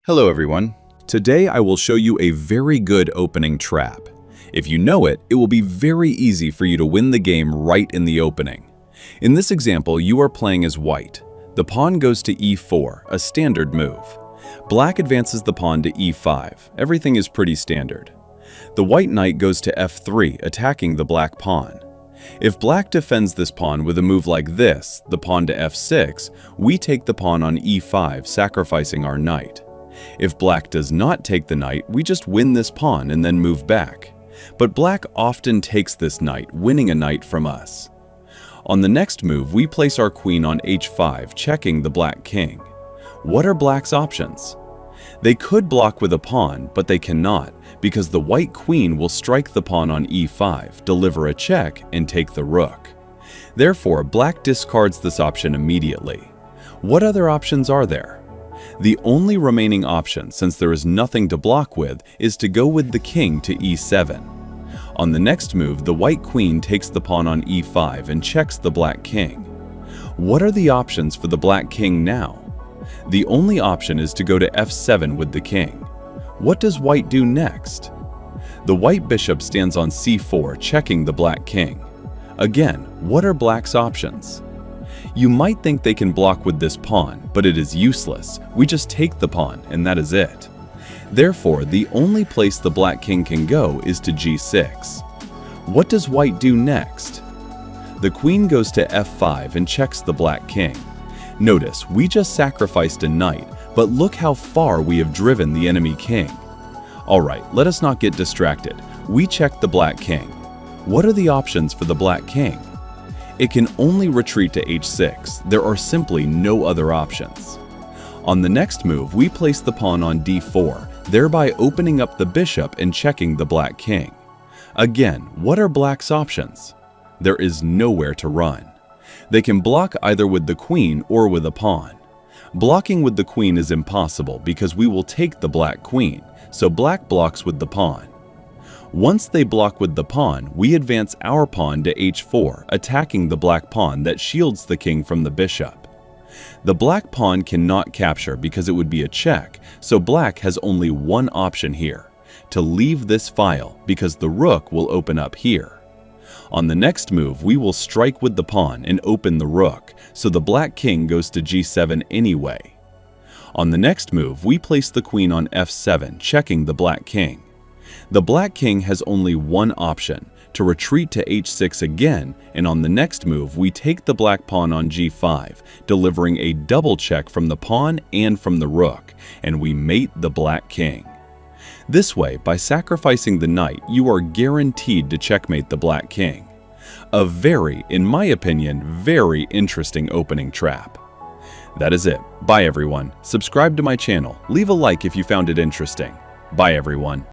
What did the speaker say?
Hello everyone. Today I will show you a very good opening trap. If you know it, it will be very easy for you to win the game right in the opening. In this example, you are playing as white. The pawn goes to e4, a standard move. Black advances the pawn to e5. Everything is pretty standard. The white knight goes to f3, attacking the black pawn. If black defends this pawn with a move like this, the pawn to f6, we take the pawn on e5, sacrificing our knight. If black does not take the knight, we just win this pawn and then move back. But black often takes this knight, winning a knight from us. On the next move, we place our queen on h5, checking the black king. What are black's options? They could block with a pawn, but they cannot, because the white queen will strike the pawn on e5, deliver a check, and take the rook. Therefore, black discards this option immediately. What other options are there? The only remaining option, since there is nothing to block with, is to go with the king to e7. On the next move, the white queen takes the pawn on e5 and checks the black king. What are the options for the black king now? The only option is to go to f7 with the king. What does white do next? The white bishop stands on c4, checking the black king. Again, what are black's options? You might think they can block with this pawn, but it is useless. We just take the pawn, and that is it. Therefore, the only place the black king can go is to g6. What does white do next? The queen goes to f5 and checks the black king. Notice, we just sacrificed a knight, but look how far we have driven the enemy king. Alright, let us not get distracted. We check the black king. What are the options for the black king? It can only retreat to h6. There are simply no other options. On the next move, we place the pawn on d4, thereby opening up the bishop and checking the black king. Again, what are black's options? There is nowhere to run. They can block either with the queen or with a pawn. Blocking with the queen is impossible because we will take the black queen, so black blocks with the pawn. Once they block with the pawn, we advance our pawn to h4, attacking the black pawn that shields the king from the bishop. The black pawn cannot capture because it would be a check, so black has only one option here, to leave this file because the rook will open up here. On the next move, we will strike with the pawn and open the rook, so the black king goes to g7 anyway. On the next move, we place the queen on f7, checking the black king. The black king has only one option, to retreat to h6 again, and on the next move we take the black pawn on g5, delivering a double check from the pawn and from the rook, and we mate the black king. This way, by sacrificing the knight, you are guaranteed to checkmate the black king. A very, in my opinion, very interesting opening trap. That is it. Bye everyone. Subscribe to my channel. Leave a like if you found it interesting. Bye everyone.